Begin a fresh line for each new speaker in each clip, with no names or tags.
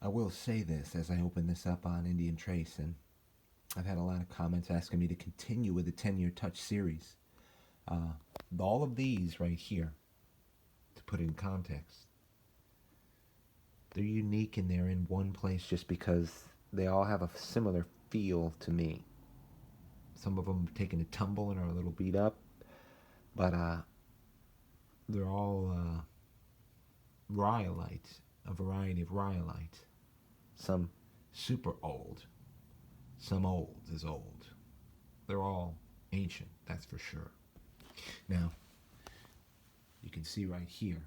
I will say this as I open this up on Indian Trace, and I've had a lot of comments asking me to continue with the 10-year touch series. Uh, all of these right here, to put it in context, they're unique and they're in one place just because they all have a similar feel to me. Some of them have taken a tumble and are a little beat up, but they're all rhyolite, a variety of rhyolite. Some super old, some old as old. They're all ancient, that's for sure. Now, you can see right here,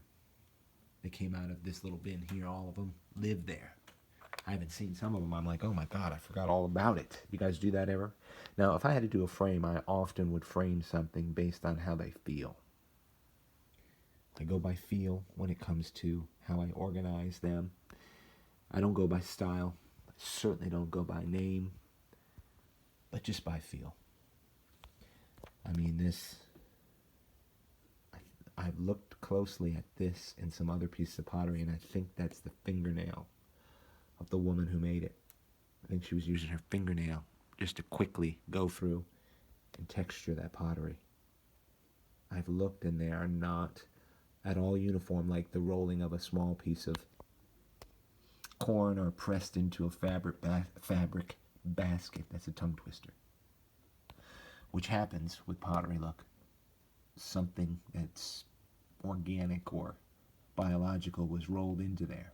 they came out of this little bin here, all of them live there. I haven't seen some of them. I'm like, oh my God, I forgot all about it. You guys do that ever? Now, if I had to do a frame, I often would frame something based on how they feel. I go by feel when it comes to how I organize them. I don't go by style. I certainly don't go by name, but just by feel. I mean, I've looked closely at this and some other pieces of pottery, and I think that's the fingernail of the woman who made it. I think she was using her fingernail just to quickly go through and texture that pottery. I've looked, and they are not at all uniform, like the rolling of a small piece of corn or pressed into a fabric basket. That's a tongue twister. Which happens with pottery, look. Something that's organic or biological was rolled into there.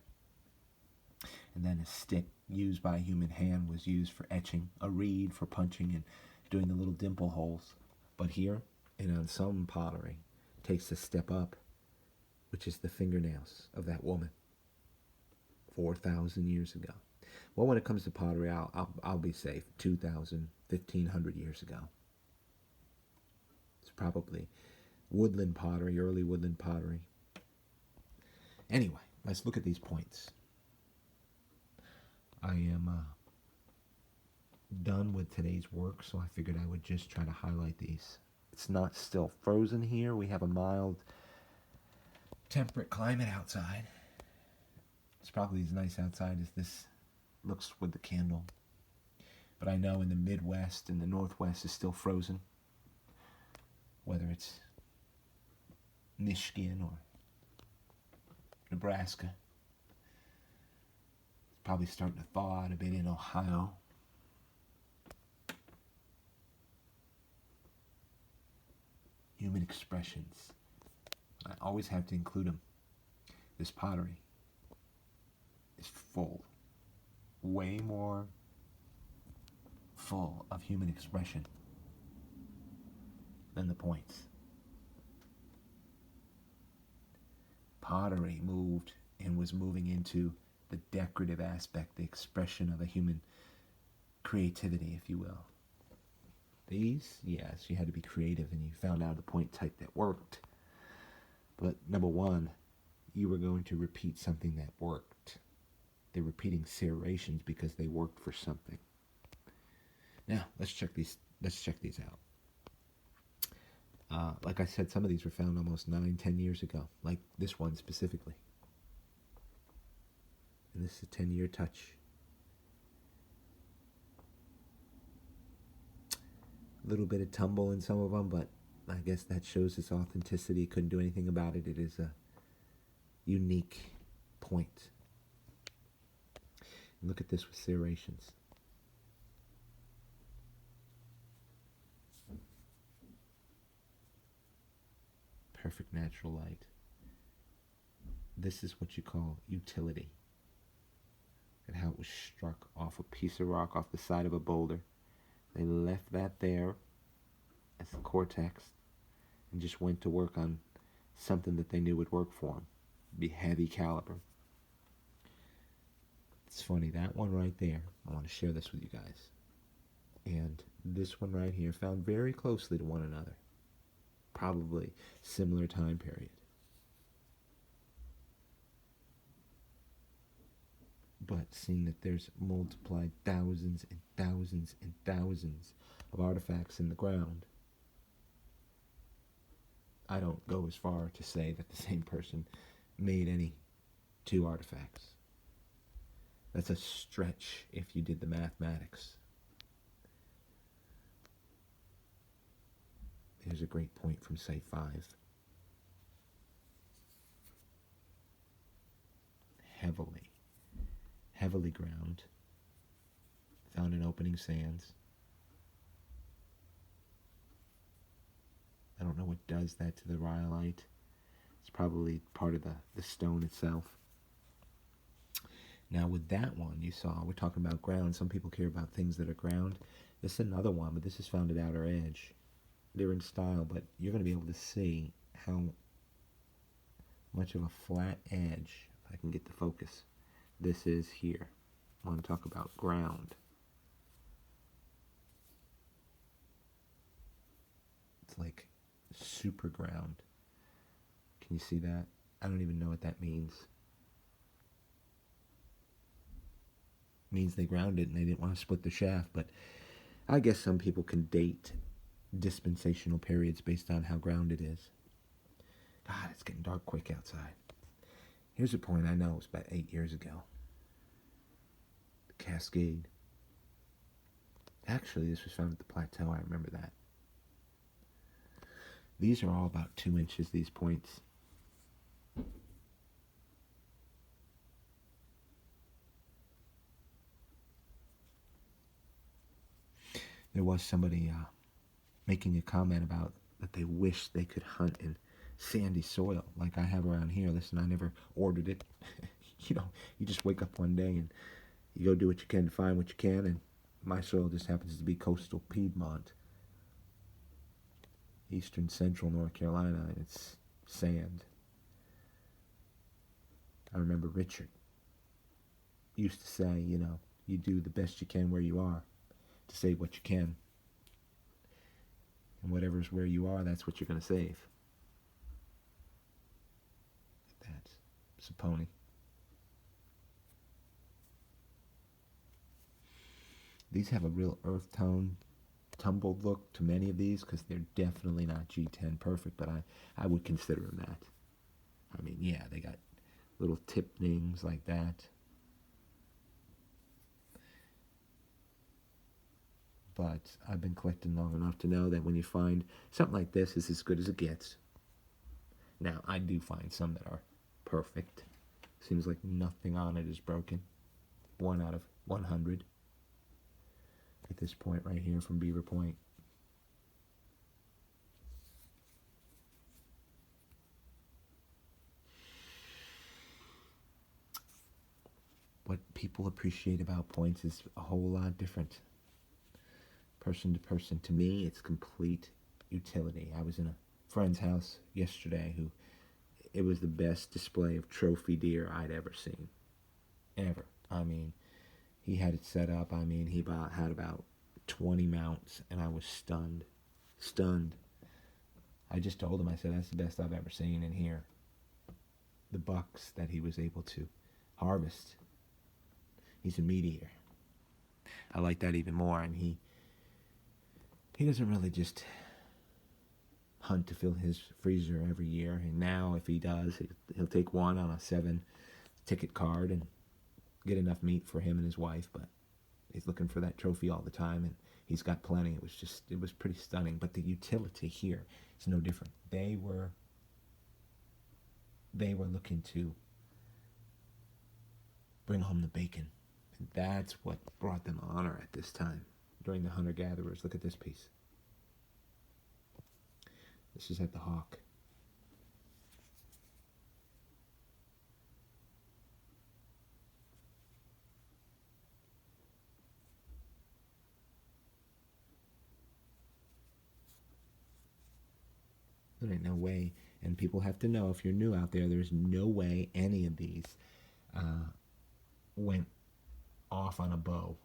And then a stick used by a human hand was used for etching, a reed for punching and doing the little dimple holes. But here, and on some pottery, takes a step up, which is the fingernails of that woman 4,000 years ago. Well, when it comes to pottery, I'll be safe. 2,000, 1,500 years ago. It's probably woodland pottery, early woodland pottery. Anyway, let's look at these points. I am done with today's work, so I figured I would just try to highlight these. It's not still frozen here. We have a mild temperate climate outside. It's probably as nice outside as this looks with the candle. But I know in the Midwest and the Northwest is still frozen. Whether it's Michigan or Nebraska. It's probably starting to thaw out a bit in Ohio. Human expressions. I always have to include them. This pottery is full, way more full of human expression than the points. Pottery moved and was moving into the decorative aspect, the expression of a human creativity, if you will. These, yes, you had to be creative and you found out the point type that worked. But number one, you were going to repeat something that worked. They're repeating serrations because they worked for something. Now, let's check these out. Like I said, some of these were found almost 9-10 years ago, like this one specifically. And this is a 10-year touch. A little bit of tumble in some of them, but I guess that shows its authenticity. Couldn't do anything about it. It is a unique point. And look at this with serrations. Perfect natural light. This is what you call utility. And how it was struck off a piece of rock off the side of a boulder. They left that there as the cortex and just went to work on something that they knew would work for them. Be heavy caliber. It's funny, that one right there, I want to share this with you guys. And this one right here, found very closely to one another. Probably similar time period. But seeing that there's multiplied thousands and thousands and thousands of artifacts in the ground, I don't go as far to say that the same person made any two artifacts. That's a stretch if you did the mathematics. Here's a great point from Site 5. Heavily ground. Found in opening sands. I don't know what does that to the rhyolite. It's probably part of the stone itself. Now with that one, you saw, we're talking about ground. Some people care about things that are ground. This is another one, but this is found at outer edge. They're in style, but you're going to be able to see how much of a flat edge, if I can get the focus, this is here. I want to talk about ground. It's like super ground. Can you see that? I don't even know what that means. It means they ground it and they didn't want to split the shaft, but I guess some people can date dispensational periods based on how ground it is. God, it's getting dark quick outside. Here's a point I know, it was about 8 years ago. The Cascade. Actually, this was found at the plateau, I remember that. These are all about 2 inches, these points. There was somebody making a comment about that they wish they could hunt in sandy soil like I have around here. Listen, I never ordered it. You know, you just wake up one day and you go do what you can to find what you can, and my soil just happens to be coastal Piedmont, eastern central North Carolina, and it's sand. I remember Richard used to say, you know, you do the best you can where you are to save what you can. And whatever's where you are, that's what you're going to save. That's a pony. These have a real earth tone, tumbled look to many of these because they're definitely not G10 perfect, but I would consider them that. I mean, yeah, they got little tipnings like that. But I've been collecting long enough to know that when you find something like this, is as good as it gets. Now, I do find some that are perfect. Seems like nothing on it is broken. 1 out of 100. At this point right here from Beaver Point. What people appreciate about points is a whole lot different. Person to person. To me, it's complete utility. I was in a friend's house yesterday who, it was the best display of trophy deer I'd ever seen. Ever. I mean, he had it set up. I mean, he had about 20 mounts, and I was stunned. Stunned. I just told him, I said, that's the best I've ever seen in here. The bucks that he was able to harvest. He's a meat eater. I like that even more, and he doesn't really just hunt to fill his freezer every year. And now, if he does, he'll take one on a 7-ticket card and get enough meat for him and his wife. But he's looking for that trophy all the time, and he's got plenty. It was pretty stunning. But the utility here is no different. They were looking to bring home the bacon. And that's what brought them honor at this time. During the hunter-gatherers. Look at this piece. This is at the Hawk. There ain't no way, and people have to know, if you're new out there, there's no way any of these went off on a bow.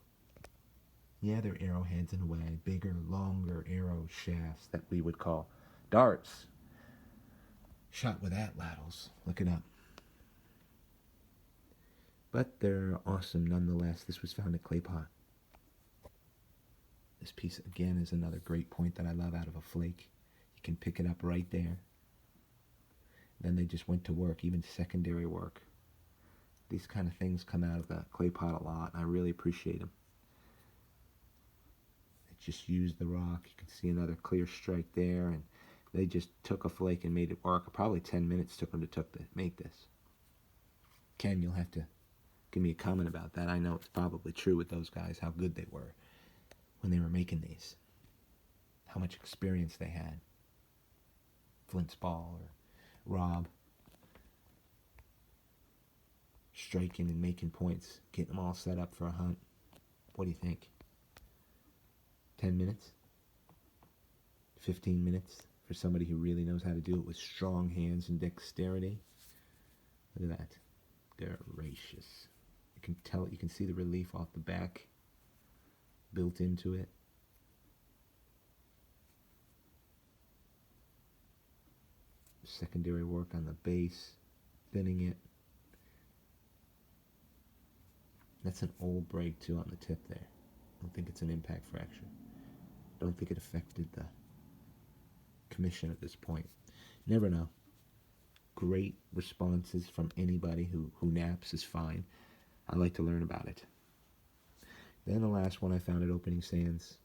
Yeah, they're arrowheads in a way, bigger, longer arrow shafts that we would call darts. Shot with atlatls. Look it up. But they're awesome nonetheless. This was found at Clay Pot. This piece, again, is another great point that I love out of a flake. You can pick it up right there. Then they just went to work, even secondary work, These kind of things come out of the clay pot a lot, and I really appreciate them. They just used the rock. You can see another clear strike there, and they just took a flake and made it work. Probably 10 minutes took them to make this. Ken, you'll have to give me a comment about that. I know it's probably true with those guys, how good they were when they were making these. How much experience they had. Flint's Ball or Rob. Striking and making points. Getting them all set up for a hunt. What do you think? 10 minutes? 15 minutes for somebody who really knows how to do it with strong hands and dexterity? Look at that. Gracious. You can tell, you can see the relief off the back built into it. Secondary work on the base, thinning it. That's an old break too on the tip there. I don't think it's an impact fracture. Don't think it affected the commission at this point. Never know. Great responses from anybody who naps is fine. I like to learn about it. Then the last one I found at Opening Sands,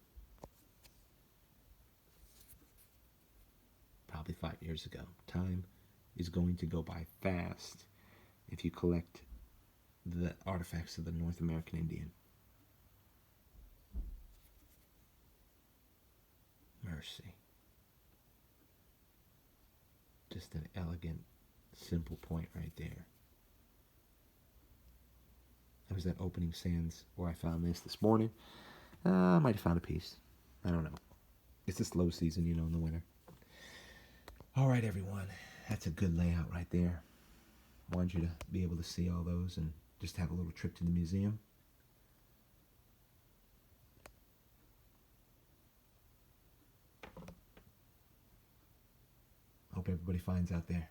probably 5 years ago. Time is going to go by fast if you collect the artifacts of the North American Indian. Mercy. Just an elegant, simple point right there. I was at Opening Sands where I found this morning. I might have found a piece. I don't know. It's a slow season, you know, in the winter. All right, everyone. That's a good layout right there. I wanted you to be able to see all those and just have a little trip to the museum. Hope everybody finds out there.